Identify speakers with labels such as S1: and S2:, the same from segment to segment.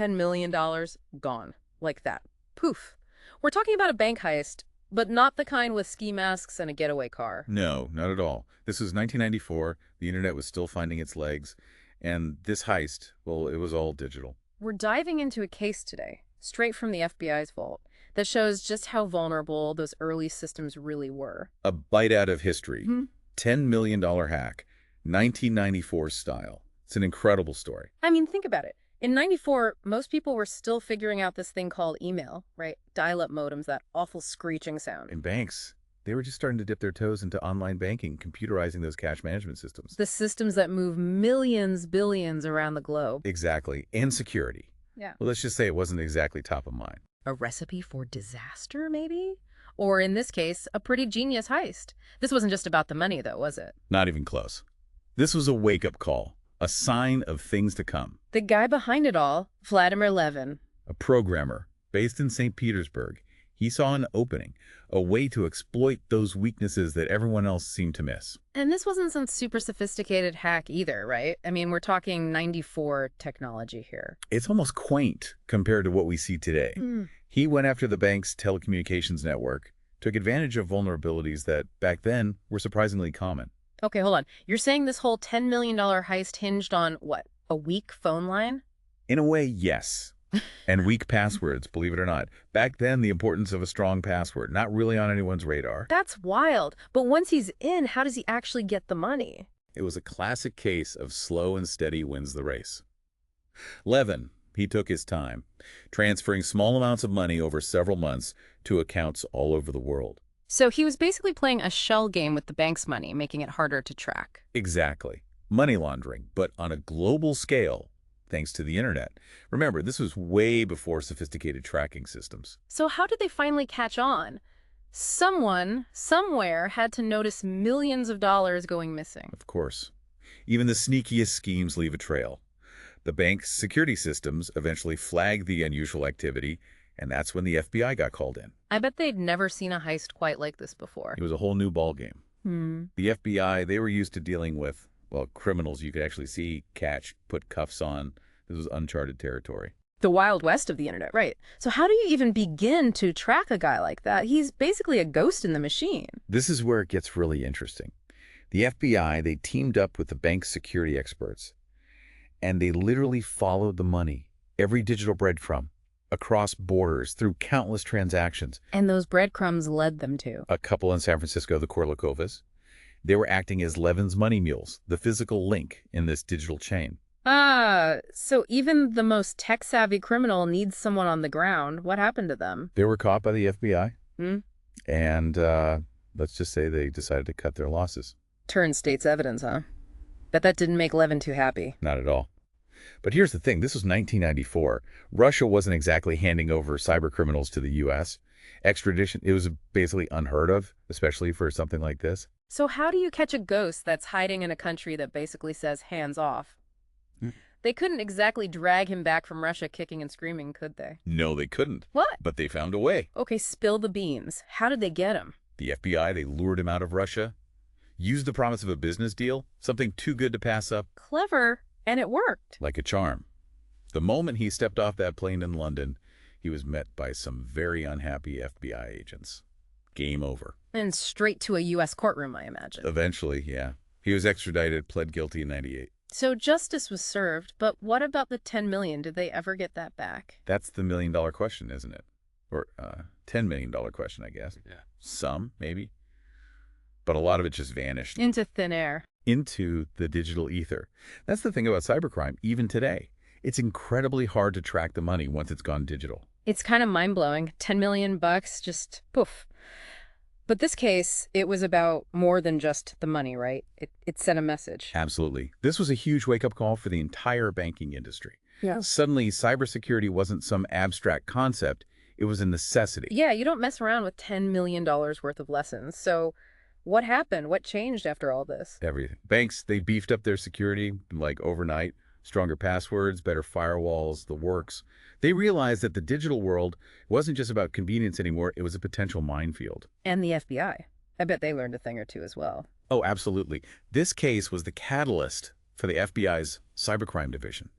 S1: $10 million gone. Like that. Poof. We're talking about a bank heist, but not the kind with ski masks and a getaway car.
S2: No, not at all. This was 1994. The internet was still finding its legs. And this heist, well, it was all digital.
S1: We're diving into a case today, straight from the FBI's vault, that shows just how vulnerable those early systems really were.
S2: A bite out of history.
S1: Hmm?
S2: $10 million hack. 1994 style. It's an incredible story.
S1: I mean, think about it. In '94, most people were still figuring out this thing called email, right? Dial-up modems, that awful screeching sound.
S2: In banks, they were just starting to dip their toes into online banking, computerizing those cash management systems.
S1: The systems that move millions, billions around the globe.
S2: Exactly. And security.
S1: Yeah.
S2: Well, let's just say it wasn't exactly top of mind.
S1: A recipe for disaster, maybe? Or in this case, a pretty genius heist. This wasn't just about the money, though, was it?
S2: Not even close. This was a wake-up call, a sign of things to come.
S1: The guy behind it all, Vladimir Levin.
S2: A programmer based in St. Petersburg, he saw an opening, a way to exploit those weaknesses that everyone else seemed to miss.
S1: And this wasn't some super sophisticated hack either, right? I mean, we're talking '94 technology here.
S2: It's almost quaint compared to what we see today. He went after the bank's telecommunications network, took advantage of vulnerabilities that back then were surprisingly common.
S1: Okay, hold on. You're saying this whole $10 million heist hinged on, what, a weak phone line?
S2: In a way, yes. And weak passwords, believe it or not. Back then, the importance of a strong password, not really on anyone's radar.
S1: That's wild. But once he's in, how does he actually get the money?
S2: It was a classic case of slow and steady wins the race. Levin, he took his time, transferring small amounts of money over several months to accounts all over the world.
S1: So he was basically playing a shell game with the bank's money, making it harder to track.
S2: Exactly. Money laundering, but on a global scale, thanks to the internet. Remember, this was way before sophisticated tracking systems.
S1: So how did they finally catch on? Someone, somewhere, had to notice millions of dollars going missing.
S2: Of course. Even the sneakiest schemes leave a trail. The bank's security systems eventually flagged the unusual activity, and that's when the FBI got called in.
S1: I bet they'd never seen a heist quite like this before.
S2: It was a whole new ballgame. The FBI, they were used to dealing with, well, criminals you could actually see, catch, put cuffs on. This was uncharted territory.
S1: The Wild West of the internet, right. So how do you even begin to track a guy like that? He's basically a ghost in the machine.
S2: This is where it gets really interesting. The FBI, they teamed up with the bank's security experts, and they literally followed the money, every digital breadcrumb, across borders through countless transactions.
S1: And those breadcrumbs led them to?
S2: A couple in San Francisco, the Korlakovas. They were acting as Levin's money mules, the physical link in this digital chain.
S1: So even the most tech-savvy criminal needs someone on the ground. What happened to them?
S2: They were caught by the FBI, and let's just say they decided to cut their losses.
S1: Turn state's evidence, huh? Bet that didn't make Levin too happy.
S2: Not at all. But here's the thing. This was 1994. Russia wasn't exactly handing over cyber criminals to the U.S. Extradition, it was basically unheard of, especially for something like this.
S1: So how do you catch a ghost that's hiding in a country that basically says hands off? They couldn't exactly drag him back from Russia kicking and screaming, could they?
S2: No, they couldn't.
S1: What?
S2: But they found a way.
S1: Okay, spill the beans. How did they get him?
S2: The FBI, they lured him out of Russia, used the promise of a business deal, something too good to pass up.
S1: Clever, and it worked.
S2: Like a charm. The moment he stepped off that plane in London, he was met by some very unhappy FBI agents. Game over.
S1: And straight to a U.S. courtroom, I imagine.
S2: Eventually, yeah. He was extradited, pled guilty in '98.
S1: So justice was served, but what about the $10 million? Did they ever get that back?
S2: That's the million-dollar question, isn't it? Or $10 million question, I guess.
S3: Yeah.
S2: Some, maybe. But a lot of it just vanished.
S1: Into thin air.
S2: Into the digital ether. That's the thing about cybercrime, even today. It's incredibly hard to track the money once it's gone digital.
S1: It's kind of mind-blowing. $10 million bucks, just poof. But this case, it was about more than just the money, right? It sent a message.
S2: Absolutely. This was a huge wake-up call for the entire banking industry.
S1: Yeah.
S2: Suddenly, cybersecurity wasn't some abstract concept. It was a necessity.
S1: Yeah, you don't mess around with $10 million worth of lessons. So what happened? What changed after all this?
S2: Everything. Banks, they beefed up their security, like overnight. Stronger passwords, better firewalls, the works. They realized that the digital world wasn't just about convenience anymore, it was a potential minefield.
S1: And the FBI. I bet they learned a thing or two as well.
S2: Oh, absolutely. This case was the catalyst for the FBI's cybercrime division.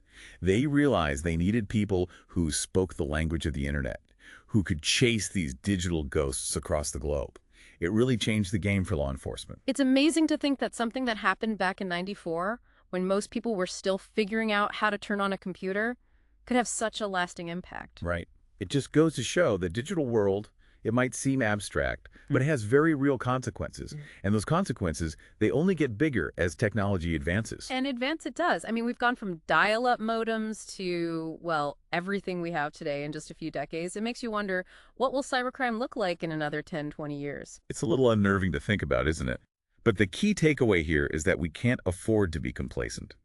S2: They realized they needed people who spoke the language of the internet, who could chase these digital ghosts across the globe. It really changed the game for law enforcement.
S1: It's amazing to think that something that happened back in '94, when most people were still figuring out how to turn on a computer, could have such a lasting impact.
S2: Right. It just goes to show the digital world, it might seem abstract, but it has very real consequences. And those consequences, they only get bigger as technology advances.
S1: And advance it does. I mean, we've gone from dial-up modems to, well, everything we have today in just a few decades. It makes you wonder, what will cybercrime look like in another 10, 20 years?
S2: It's a little unnerving to think about, isn't it? But the key takeaway here is that we can't afford to be complacent.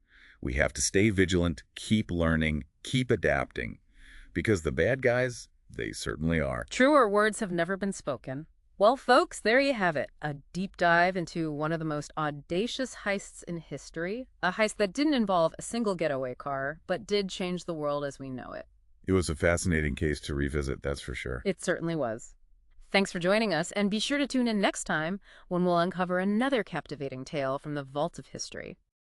S2: We have to stay vigilant, keep learning, keep adapting. Because the bad guys, they certainly are.
S1: Truer words have never been spoken. Well, folks, there you have it. A deep dive into one of the most audacious heists in history. A heist that didn't involve a single getaway car, but did change the world as we know it.
S2: It was a fascinating case to revisit, that's for sure.
S1: It certainly was. Thanks for joining us, and be sure to tune in next time when we'll uncover another captivating tale from the vault of history.